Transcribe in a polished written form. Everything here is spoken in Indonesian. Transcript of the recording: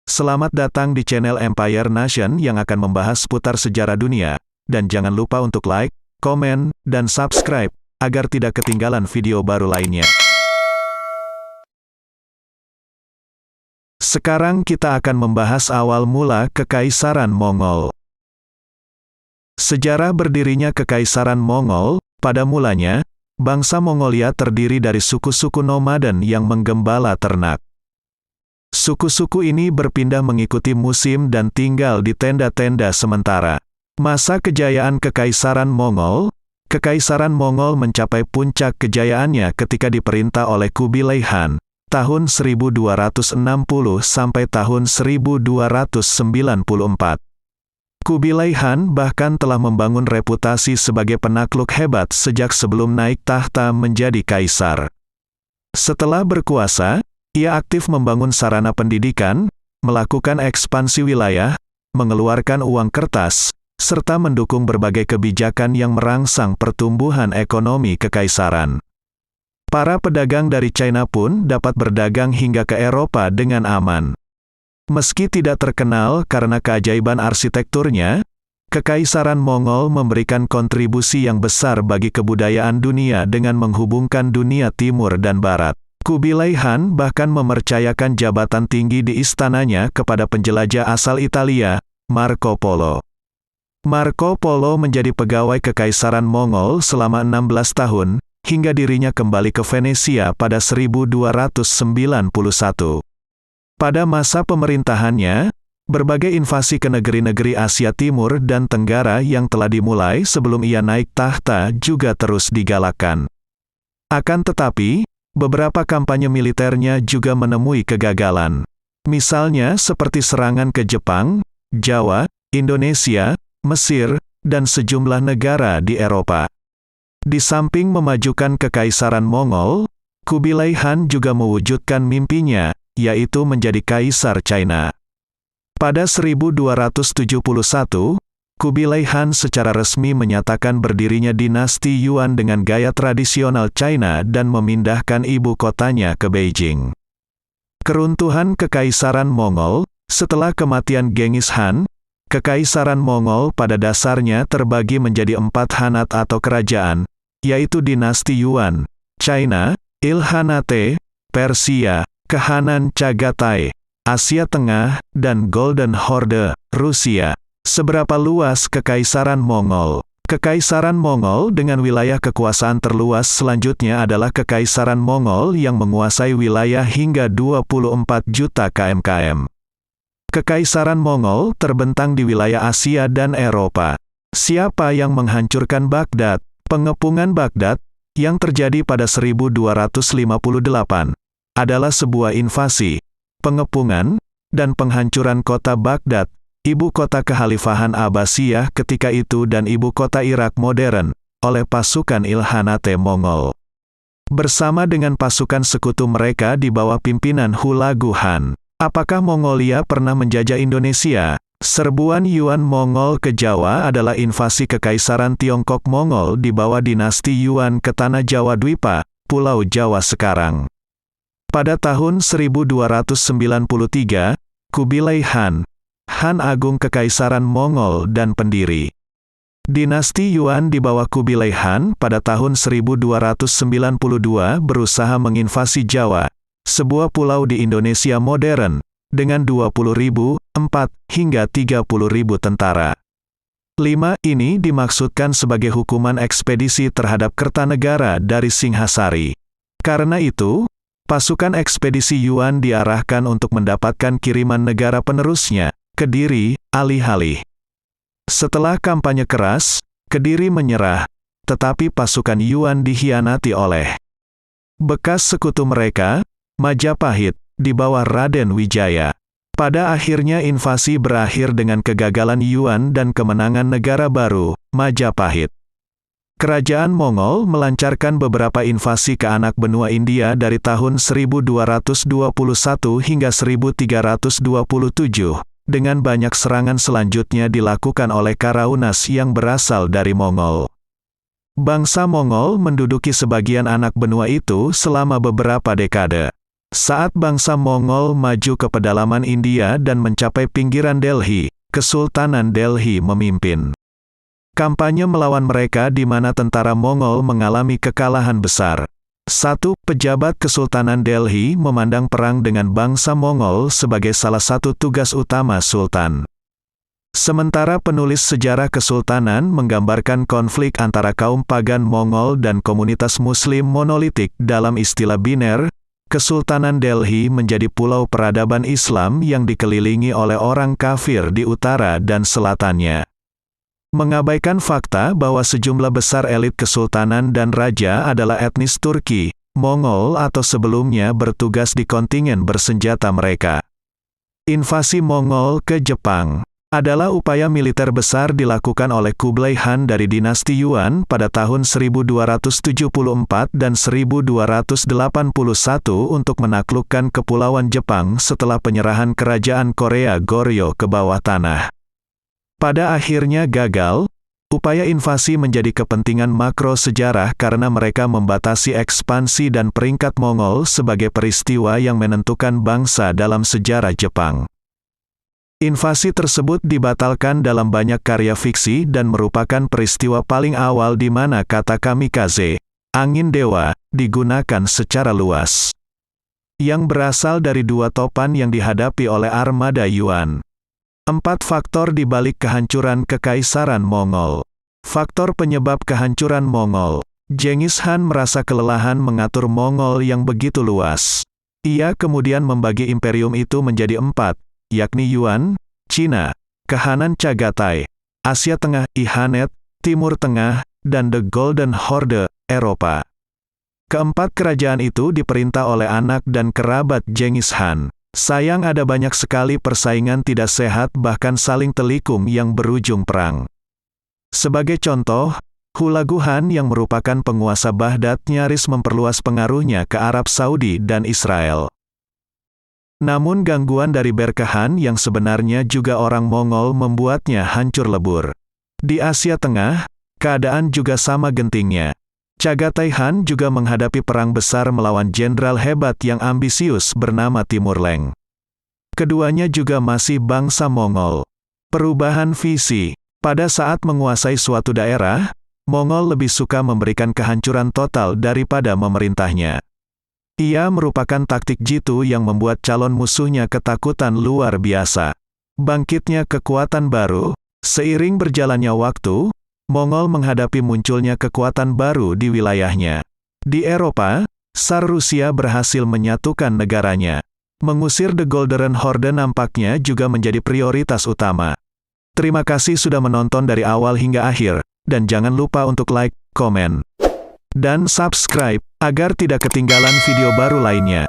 Selamat datang di channel Empire Nation yang akan membahas seputar sejarah dunia. Dan jangan lupa untuk like, komen, dan subscribe, agar tidak ketinggalan video baru lainnya. Sekarang kita akan membahas awal mula Kekaisaran Mongol. Sejarah berdirinya Kekaisaran Mongol, pada mulanya, bangsa Mongolia terdiri dari suku-suku nomaden yang menggembala ternak. Suku-suku ini berpindah mengikuti musim dan tinggal di tenda-tenda sementara. Masa kejayaan Kekaisaran Mongol mencapai puncak kejayaannya ketika diperintah oleh Kubilai Han, tahun 1260 sampai tahun 1294. Kubilai Han bahkan telah membangun reputasi sebagai penakluk hebat sejak sebelum naik tahta menjadi kaisar. Setelah berkuasa, ia aktif membangun sarana pendidikan, melakukan ekspansi wilayah, mengeluarkan uang kertas, serta mendukung berbagai kebijakan yang merangsang pertumbuhan ekonomi kekaisaran. Para pedagang dari China pun dapat berdagang hingga ke Eropa dengan aman. Meski tidak terkenal karena keajaiban arsitekturnya, Kekaisaran Mongol memberikan kontribusi yang besar bagi kebudayaan dunia dengan menghubungkan dunia timur dan barat. Kubilai Han bahkan mempercayakan jabatan tinggi di istananya kepada penjelajah asal Italia, Marco Polo. Marco Polo menjadi pegawai Kekaisaran Mongol selama 16 tahun, hingga dirinya kembali ke Venesia pada 1291. Pada masa pemerintahannya, berbagai invasi ke negeri-negeri Asia Timur dan Tenggara yang telah dimulai sebelum ia naik tahta juga terus digalakkan. Akan tetapi, beberapa kampanye militernya juga menemui kegagalan. Misalnya seperti serangan ke Jepang, Jawa, Indonesia, Mesir, dan sejumlah negara di Eropa. Di samping memajukan Kekaisaran Mongol, Kubilai Han juga mewujudkan mimpinya, yaitu menjadi Kaisar China. Pada 1271, Kubilai Han secara resmi menyatakan berdirinya dinasti Yuan dengan gaya tradisional China dan memindahkan ibu kotanya ke Beijing. Keruntuhan Kekaisaran Mongol. Setelah kematian Genghis Han, Kekaisaran Mongol pada dasarnya terbagi menjadi 4 khanat atau kerajaan, yaitu dinasti Yuan, China, Ilkhanate, Persia, Kehanan Chagatai, Asia Tengah, dan Golden Horde, Rusia. Seberapa luas Kekaisaran Mongol? Kekaisaran Mongol dengan wilayah kekuasaan terluas selanjutnya adalah Kekaisaran Mongol yang menguasai wilayah hingga 24 juta km². Kekaisaran Mongol terbentang di wilayah Asia dan Eropa. Siapa yang menghancurkan Baghdad? Pengepungan Baghdad, yang terjadi pada 1258, adalah sebuah invasi, pengepungan, dan penghancuran kota Baghdad, ibu kota Kekhalifahan Abbasiyah ketika itu dan ibu kota Irak modern, oleh pasukan Ilkhanate Mongol. Bersama dengan pasukan sekutu mereka di bawah pimpinan Hulagu Han. Apakah Mongolia pernah menjajah Indonesia? Serbuan Yuan Mongol ke Jawa adalah invasi Kekaisaran Tiongkok Mongol di bawah dinasti Yuan ke tanah Jawa Dwipa, Pulau Jawa sekarang. Pada tahun 1293, Kubilai Han, Han Agung Kekaisaran Mongol dan pendiri dinasti Yuan di bawah Kubilai Han pada tahun 1292 berusaha menginvasi Jawa, sebuah pulau di Indonesia modern, dengan 20.000, 4 hingga 30.000 tentara. 5 ini dimaksudkan sebagai hukuman ekspedisi terhadap Kertanegara dari Singhasari. Karena itu, pasukan ekspedisi Yuan diarahkan untuk mendapatkan kiriman negara penerusnya, Kediri, alih-alih. Setelah kampanye keras, Kediri menyerah, tetapi pasukan Yuan dikhianati oleh bekas sekutu mereka, Majapahit, di bawah Raden Wijaya. Pada akhirnya invasi berakhir dengan kegagalan Yuan dan kemenangan negara baru, Majapahit. Kerajaan Mongol melancarkan beberapa invasi ke anak benua India dari tahun 1221 hingga 1327. Dengan banyak serangan selanjutnya dilakukan oleh Karaunas yang berasal dari Mongol. Bangsa Mongol menduduki sebagian anak benua itu selama beberapa dekade. Saat bangsa Mongol maju ke pedalaman India dan mencapai pinggiran Delhi, Kesultanan Delhi memimpin kampanye melawan mereka di mana tentara Mongol mengalami kekalahan besar. 1. Pejabat Kesultanan Delhi memandang perang dengan bangsa Mongol sebagai salah satu tugas utama Sultan. Sementara penulis sejarah Kesultanan menggambarkan konflik antara kaum pagan Mongol dan komunitas Muslim monolitik dalam istilah biner, Kesultanan Delhi menjadi pulau peradaban Islam yang dikelilingi oleh orang kafir di utara dan selatannya. Mengabaikan fakta bahwa sejumlah besar elit kesultanan dan raja adalah etnis Turki, Mongol atau sebelumnya bertugas di kontingen bersenjata mereka. Invasi Mongol ke Jepang adalah upaya militer besar dilakukan oleh Kublai Khan dari dinasti Yuan pada tahun 1274 dan 1281 untuk menaklukkan kepulauan Jepang setelah penyerahan kerajaan Korea Goryeo ke bawah tanah. Pada akhirnya gagal, upaya invasi menjadi kepentingan makro sejarah karena mereka membatasi ekspansi dan peringkat Mongol sebagai peristiwa yang menentukan bangsa dalam sejarah Jepang. Invasi tersebut dibatalkan dalam banyak karya fiksi dan merupakan peristiwa paling awal di mana kata kamikaze, angin dewa, digunakan secara luas. Yang berasal dari dua topan yang dihadapi oleh armada Yuan. 4 faktor di balik kehancuran Kekaisaran Mongol. Faktor penyebab kehancuran Mongol. Genghis Khan merasa kelelahan mengatur Mongol yang begitu luas. Ia kemudian membagi imperium itu menjadi 4, yakni Yuan, Cina, Kehanan Chagatai, Asia Tengah, Ihanet, Timur Tengah, dan The Golden Horde, Eropa. Keempat kerajaan itu diperintah oleh anak dan kerabat Genghis Khan. Sayang ada banyak sekali persaingan tidak sehat bahkan saling telikung yang berujung perang. Sebagai contoh, Hulagu Khan yang merupakan penguasa Baghdad nyaris memperluas pengaruhnya ke Arab Saudi dan Israel. Namun gangguan dari Berke Khan yang sebenarnya juga orang Mongol membuatnya hancur lebur. Di Asia Tengah, keadaan juga sama gentingnya. Chagatai Khan juga menghadapi perang besar melawan jenderal hebat yang ambisius bernama Timurleng. Keduanya juga masih bangsa Mongol. Perubahan visi. Pada saat menguasai suatu daerah, Mongol lebih suka memberikan kehancuran total daripada memerintahnya. Ia merupakan taktik jitu yang membuat calon musuhnya ketakutan luar biasa. Bangkitnya kekuatan baru. Seiring berjalannya waktu, Mongol menghadapi munculnya kekuatan baru di wilayahnya. Di Eropa, Tsar Rusia berhasil menyatukan negaranya. Mengusir The Golden Horde nampaknya juga menjadi prioritas utama. Terima kasih sudah menonton dari awal hingga akhir, dan jangan lupa untuk like, komen, dan subscribe, agar tidak ketinggalan video baru lainnya.